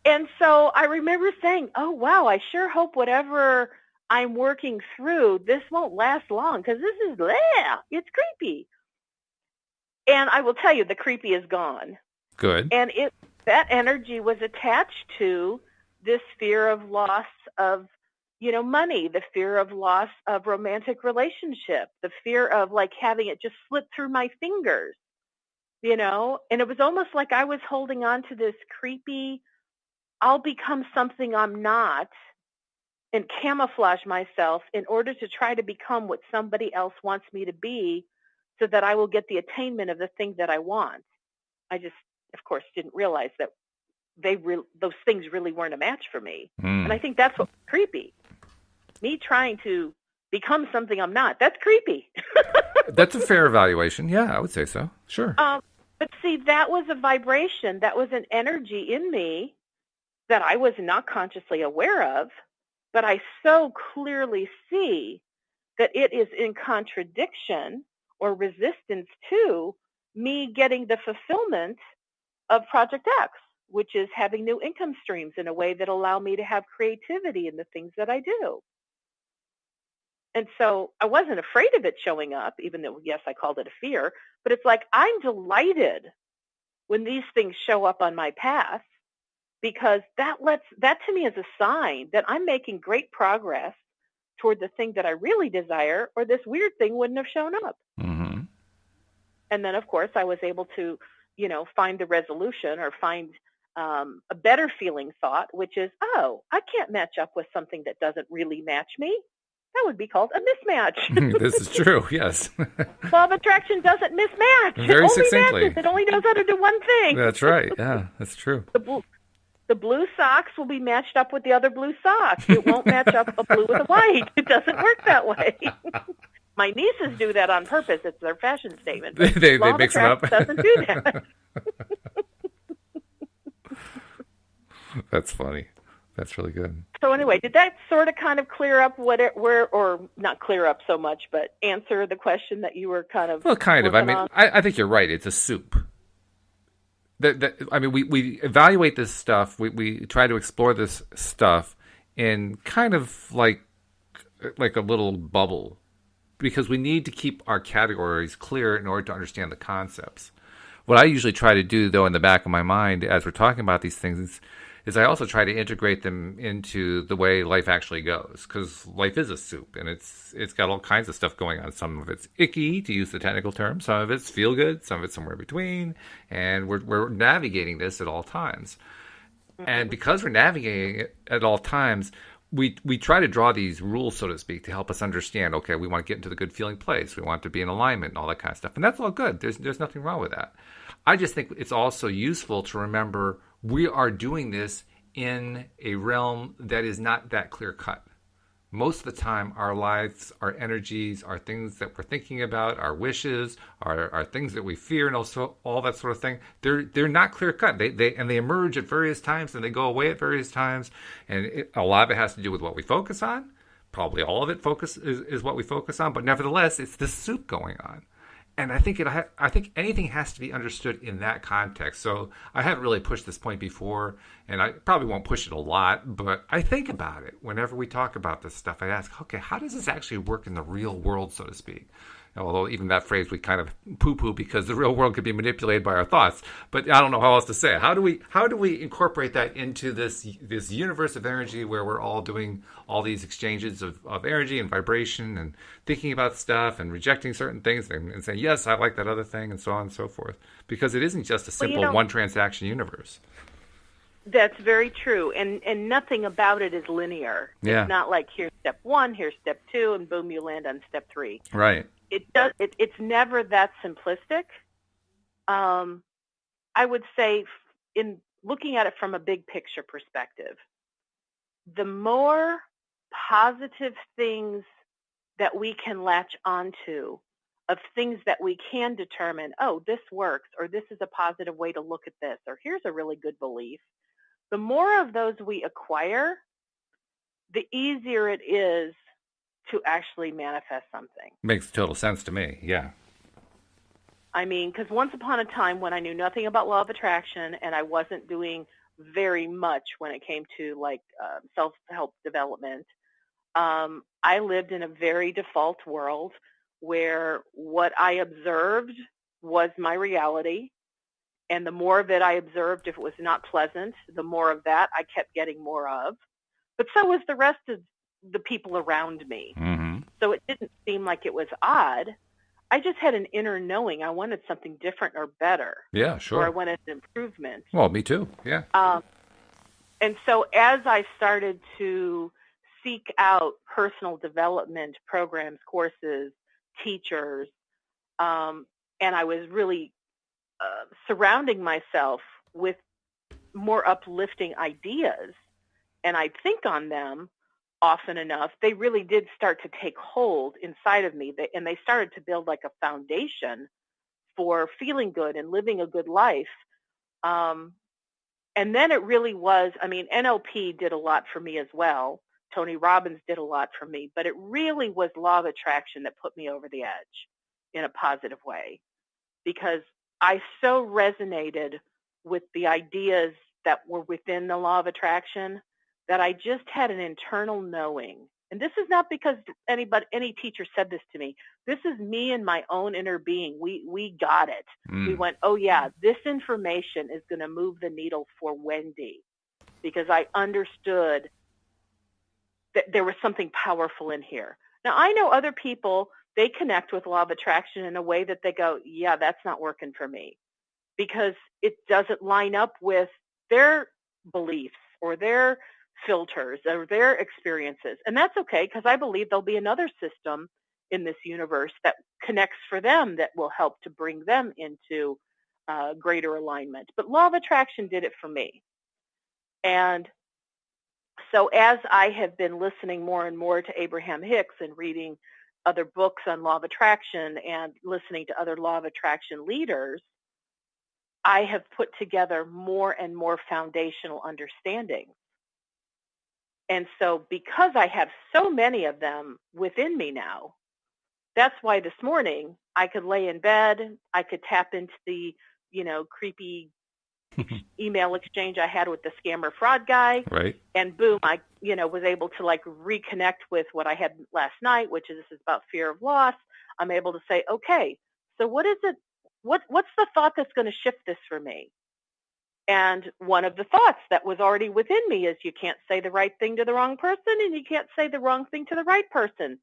And so I remember saying, oh, wow, I sure hope whatever I'm working through, this won't last long, because this is, it's creepy. And I will tell you, the creepy is gone. Good. And that energy was attached to this fear of loss of money, the fear of loss of romantic relationship, the fear of like having it just slip through my fingers, and it was almost like I was holding on to this creepy, I'll become something I'm not and camouflage myself in order to try to become what somebody else wants me to be so that I will get the attainment of the thing that I want. I just, of course, didn't realize that those things really weren't a match for me. And I think that's what's creepy. Me trying to become something I'm not. That's creepy. That's a fair evaluation. Yeah, I would say so. Sure. But see, that was a vibration. That was an energy in me that I was not consciously aware of, but I so clearly see that it is in contradiction or resistance to me getting the fulfillment of Project X, which is having new income streams in a way that allow me to have creativity in the things that I do. And so I wasn't afraid of it showing up, even though, yes, I called it a fear, but it's like I'm delighted when these things show up on my path, because that to me is a sign that I'm making great progress toward the thing that I really desire, or this weird thing wouldn't have shown up. Mm-hmm. And then, of course, I was able to, find the resolution or find a better feeling thought, which is, oh, I can't match up with something that doesn't really match me. That would be called a mismatch. This is true, yes. Law of attraction doesn't mismatch. Very it only succinctly. Matches. It only knows how to do one thing. That's right. Yeah, that's true. The blue socks will be matched up with the other blue socks. It won't match up a blue with a white. It doesn't work that way. My nieces do that on purpose. It's their fashion statement. They mix them up. Doesn't do that. That's funny. That's really good. So anyway, did that sort of kind of clear up or not clear up so much, but answer the question that you were kind of Well, kind of. I working mean, on? I think you're right. It's a soup. I mean, we evaluate this stuff. We try to explore this stuff in kind of like a little bubble because we need to keep our categories clear in order to understand the concepts. What I usually try to do, though, in the back of my mind as we're talking about these things is I also try to integrate them into the way life actually goes, because life is a soup, and it's got all kinds of stuff going on. Some of it's icky, to use the technical term. Some of it's feel good. Some of it's somewhere between, and we're navigating this at all times. And because we're navigating it at all times, we try to draw these rules, so to speak, to help us understand. Okay, we want to get into the good feeling place. We want to be in alignment and all that kind of stuff, and that's all good. There's nothing wrong with that. I just think it's also useful to remember we are doing this in a realm that is not that clear cut. Most of the time, our lives, our energies, our things that we're thinking about, our wishes, our things that we fear, and also all that sort of thing, they're not clear cut. They emerge at various times and they go away at various times, and a lot of it has to do with what we focus on. Probably all of it is what we focus on, but nevertheless, it's this soup going on. And I think anything has to be understood in that context. So I haven't really pushed this point before, and I probably won't push it a lot, but I think about it whenever we talk about this stuff. I ask, okay, how does this actually work in the real world, so to speak? Although even that phrase we kind of poo-poo because the real world could be manipulated by our thoughts. But I don't know how else to say it. How do we incorporate that into this universe of energy where we're all doing all these exchanges of energy and vibration and thinking about stuff and rejecting certain things and saying, yes, I like that other thing, and so on and so forth. Because it isn't just a simple one transaction universe. That's very true, and nothing about it is linear. Yeah. It's not like here's step 1, here's step 2, and boom, you land on step 3. Right. It's never that simplistic. I would say, in looking at it from a big picture perspective, the more positive things that we can latch onto, of things that we can determine, oh, this works, or this is a positive way to look at this, or here's a really good belief, the more of those we acquire, the easier it is to actually manifest something. Makes total sense to me, yeah. I mean, because once upon a time when I knew nothing about law of attraction and I wasn't doing very much when it came to self-help development, I lived in a very default world where what I observed was my reality. And the more of it I observed, if it was not pleasant, the more of that I kept getting more of. But so was the rest of the people around me. Mm-hmm. So it didn't seem like it was odd. I just had an inner knowing. I wanted something different or better. Yeah, sure. Or I wanted an improvement. Well, me too, yeah. And so as I started to seek out personal development programs, courses, teachers, and I was really surrounding myself with more uplifting ideas, and I'd think on them often enough, they really did start to take hold inside of me, and they started to build like a foundation for feeling good and living a good life. And then it really was, I mean, NLP did a lot for me as well. Tony Robbins did a lot for me, but it really was law of attraction that put me over the edge in a positive way, because I so resonated with the ideas that were within the law of attraction that I just had an internal knowing. And this is not because any teacher said this to me. This is me and my own inner being. We got it. We went, oh yeah, this information is going to move the needle for Wendy, because I understood that there was something powerful in here. Now, I know other people, they connect with law of attraction in a way that they go, yeah, that's not working for me, because it doesn't line up with their beliefs or their filters or their experiences. And that's okay, because I believe there'll be another system in this universe that connects for them that will help to bring them into greater alignment. But law of attraction did it for me. And so as I have been listening more and more to Abraham Hicks and reading other books on law of attraction and listening to other law of attraction leaders, I have put together more and more foundational understanding. And so because I have so many of them within me now, that's why this morning I could lay in bed, I could tap into the, creepy email exchange I had with the scammer fraud guy. Right. And boom, I, was able to like reconnect with what I had last night, which is this is about fear of loss. I'm able to say, okay, so what is it? What's the thought that's going to shift this for me? And one of the thoughts that was already within me is you can't say the right thing to the wrong person and you can't say the wrong thing to the right person.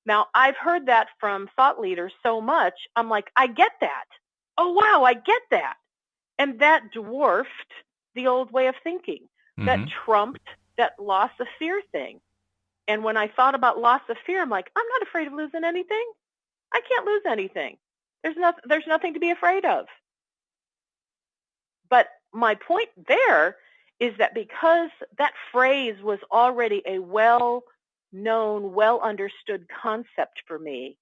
Now, I've heard that from thought leaders so much, I'm like, I get that. Oh, wow, I get that. And that dwarfed the old way of thinking. That trumped that loss of fear thing. And when I thought about loss of fear, I'm like, I'm not afraid of losing anything. I can't lose anything. There's nothing to be afraid of. But my point there is that because that phrase was already a well-known, well-understood concept for me,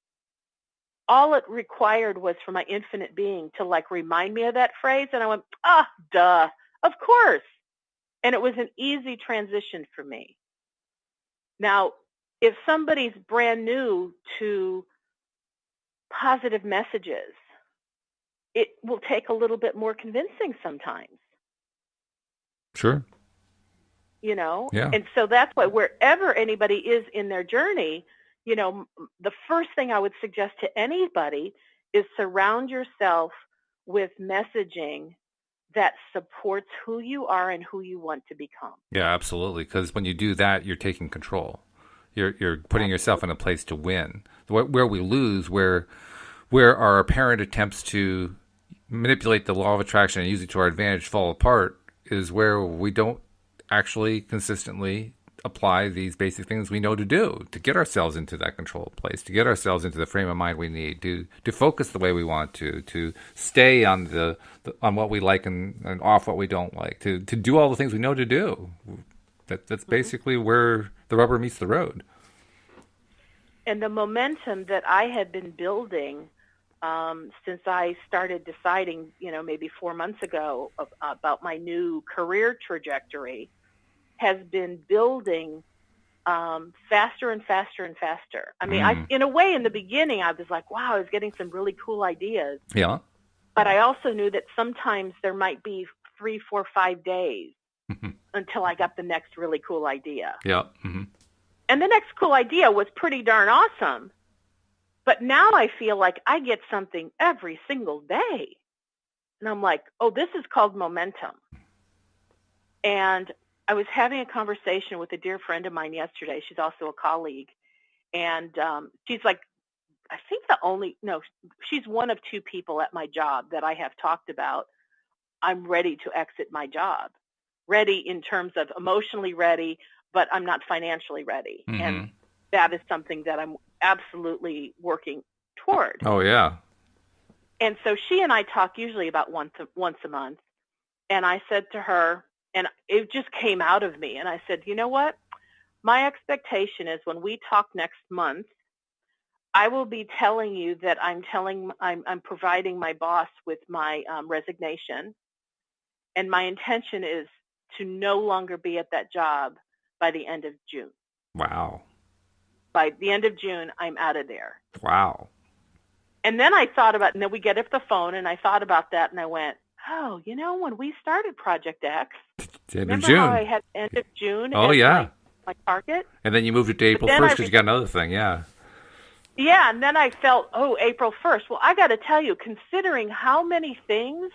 all it required was for my infinite being to like remind me of that phrase. And I went, duh, of course. And it was an easy transition for me. Now, if somebody's brand new to positive messages, it will take a little bit more convincing sometimes. Sure. Yeah. And so that's why wherever anybody is in their journey, the first thing I would suggest to anybody is surround yourself with messaging that supports who you are and who you want to become. Yeah, absolutely. Because when you do that, you're taking control. You're putting yourself in a place to win. Where we lose, where our apparent attempts to manipulate the law of attraction and use it to our advantage fall apart, is where we don't actually consistently apply these basic things we know to do to get ourselves into that control place, to get ourselves into the frame of mind we need, to focus the way we want to stay on on what we like and off what we don't like, to do all the things we know to do. That's basically where the rubber meets the road. And the momentum that I had been building since I started deciding, maybe 4 months ago about my new career trajectory has been building faster and faster and faster. I mean, in a way, in the beginning, I was like, wow, I was getting some really cool ideas. Yeah. But I also knew that sometimes there might be 3, 4, 5 days until I got the next really cool idea. Yeah. And the next cool idea was pretty darn awesome. But now I feel like I get something every single day. And I'm like, oh, this is called momentum. And I was having a conversation with a dear friend of mine yesterday. She's also a colleague. And she's like, I think she's one of 2 people at my job that I have talked about. I'm ready to exit my job. Ready in terms of emotionally ready, but I'm not financially ready. And that is something that I'm absolutely working toward. Oh, yeah. And so she and I talk usually about once a month. And I said to her, and it just came out of me, and I said, you know what? My expectation is when we talk next month, I will be telling you that I'm providing my boss with my resignation. And my intention is to no longer be at that job by the end of June. Wow. By the end of June, I'm out of there. Wow. And then I thought about, and then we get off the phone, and I thought about that, and I went, oh, when we started Project X, remember how I had end of June as my target? And then you moved it to April 1st because you got another thing, yeah. Yeah, and then I felt, April 1st. Well, I got to tell you, considering how many things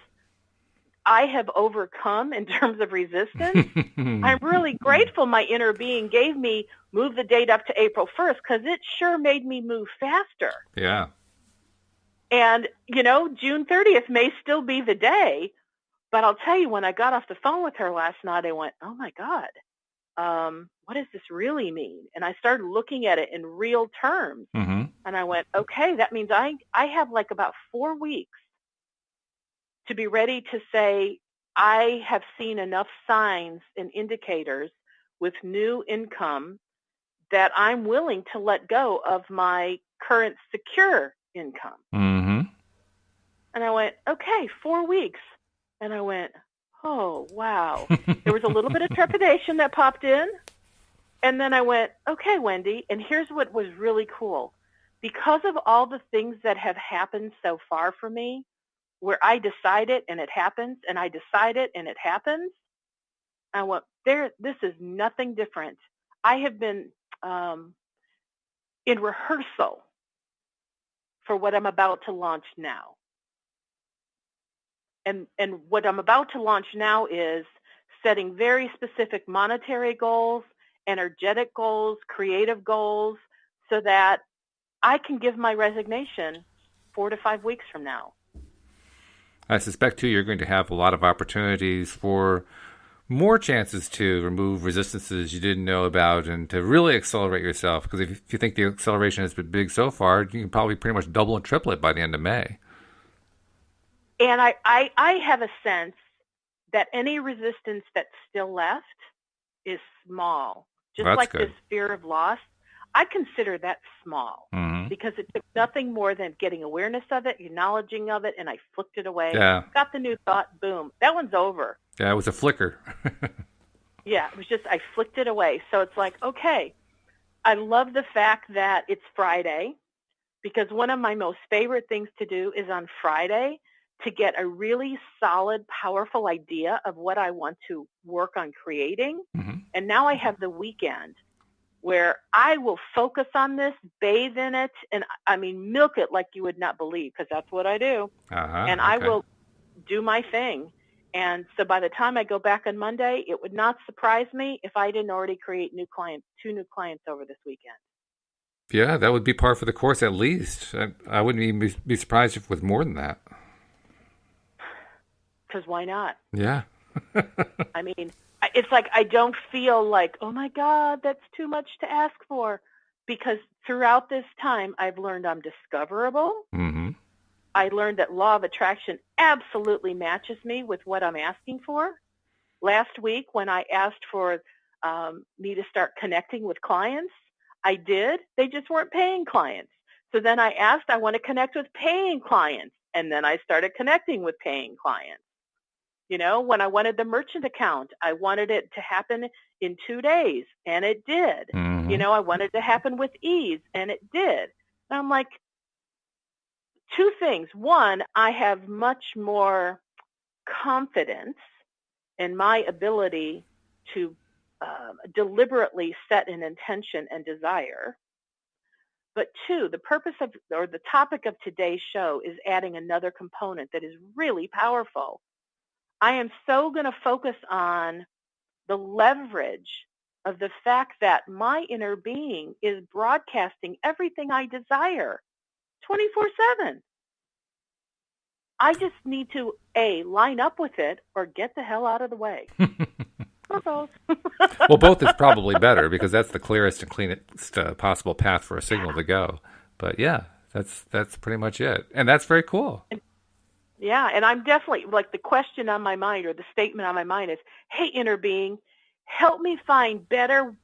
I have overcome in terms of resistance, I'm really grateful my inner being gave me move the date up to April 1st because it sure made me move faster. Yeah. And, June 30th may still be the day, but I'll tell you, when I got off the phone with her last night, I went, oh, my God, what does this really mean? And I started looking at it in real terms. And I went, okay, that means I have like about 4 weeks to be ready to say, I have seen enough signs and indicators with new income that I'm willing to let go of my current secure income. And I went, okay, 4 weeks. And I went, oh, wow. There was a little bit of trepidation that popped in, And then I went, okay, Wendy, and here's what was really cool. Because of all the things that have happened so far for me, where I decide it and it happens, and I decide it and it happens, I went, this is nothing different. I have been in rehearsal for what I'm about to launch now. And what I'm about to launch now is setting very specific monetary goals, energetic goals, creative goals, so that I can give my resignation 4 to 5 weeks from now. I suspect, too, you're going to have a lot of opportunities for more chances to remove resistances you didn't know about and to really accelerate yourself. Because if you think the acceleration has been big so far, you can probably pretty much double and triple it by the end of May. And I have a sense that any resistance that's still left is small. Just That's like good. this fear of loss, I consider that small because it took nothing more than getting awareness of it, acknowledging of it, and I flicked it away. Yeah. Got the new thought, boom. That one's over. Yeah, it was a flicker. Yeah, it was just I flicked it away. So it's like, okay, I love the fact that it's Friday because one of my most favorite things to do is on Friday to get a really solid, powerful idea of what I want to work on creating. And now I have the weekend where I will focus on this, bathe in it, and I mean, milk it like you would not believe, because that's what I do. And I will do my thing. And so by the time I go back on Monday, it would not surprise me if I didn't already create 2 new clients over this weekend. Yeah, that would be par for the course at least. I wouldn't even be surprised if with more than that. Because why not? Yeah. I mean, it's like I don't feel like, oh my God, that's too much to ask for. Because throughout this time, I've learned I'm discoverable. I learned that law of attraction absolutely matches me with what I'm asking for. Last week, when I asked for me to start connecting with clients, I did. They just weren't paying clients. So then I asked, I want to connect with paying clients. And then I started connecting with paying clients. You know, when I wanted the merchant account, I wanted it to happen in 2 days, and it did. You know, I wanted it to happen with ease, and it did. And I'm like, 2 things. One, I have much more confidence in my ability to deliberately set an intention and desire. But 2, the purpose of, or the topic of today's show is adding another component that is really powerful. I am so going to focus on the leverage of the fact that my inner being is broadcasting everything I desire 24/7. I just need to, A, line up with it or get the hell out of the way. Or both. Well, both is probably better because that's the clearest and cleanest possible path for a signal to go. But yeah, that's pretty much it. And that's very cool. Yeah, and I'm definitely, like, the question on my mind or the statement on my mind is, hey, inner being, help me find better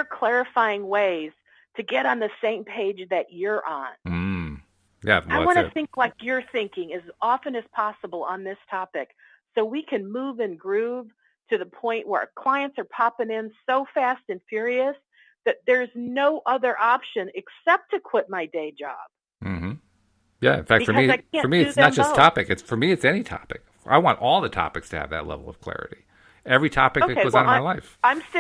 clarifying ways to get on the same page that you're on. Yeah, well, I want to think like you're thinking as often as possible on this topic so we can move and groove to the point where our clients are popping in so fast and furious that there's no other option except to quit my day job. Yeah, in fact, Because for me, it's not just topic. It's any topic. I want all the topics to have that level of clarity. Every topic that goes on in my life. I'm just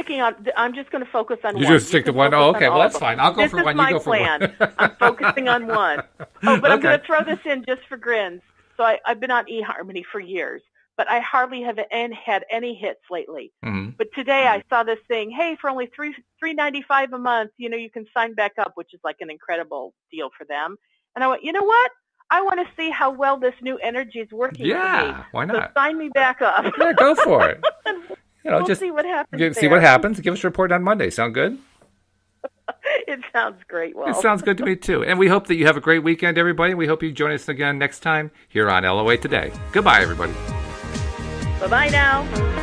going to focus on one. You just stick to one? Oh, okay. Well, that's fine. I'll go for one. You go for one. This is my plan. I'm focusing on one. Oh, but I'm going to throw this in just for grins. So I've been on eHarmony for years, but I hardly have had any hits lately. But today I saw this thing, hey, for only $3.95 a month, you know, you can sign back up, which is like an incredible deal for them. And I went, you know what? I want to see how well this new energy is working for me. Yeah, why not? So sign me back up. Yeah, go for it. You know, we'll just see what happens. See what happens. Give us a report on Monday. Sound good? It sounds great, Walt. It sounds good to me, too. And we hope that you have a great weekend, everybody. We hope you join us again next time here on LOA Today. Goodbye, everybody. Bye-bye now.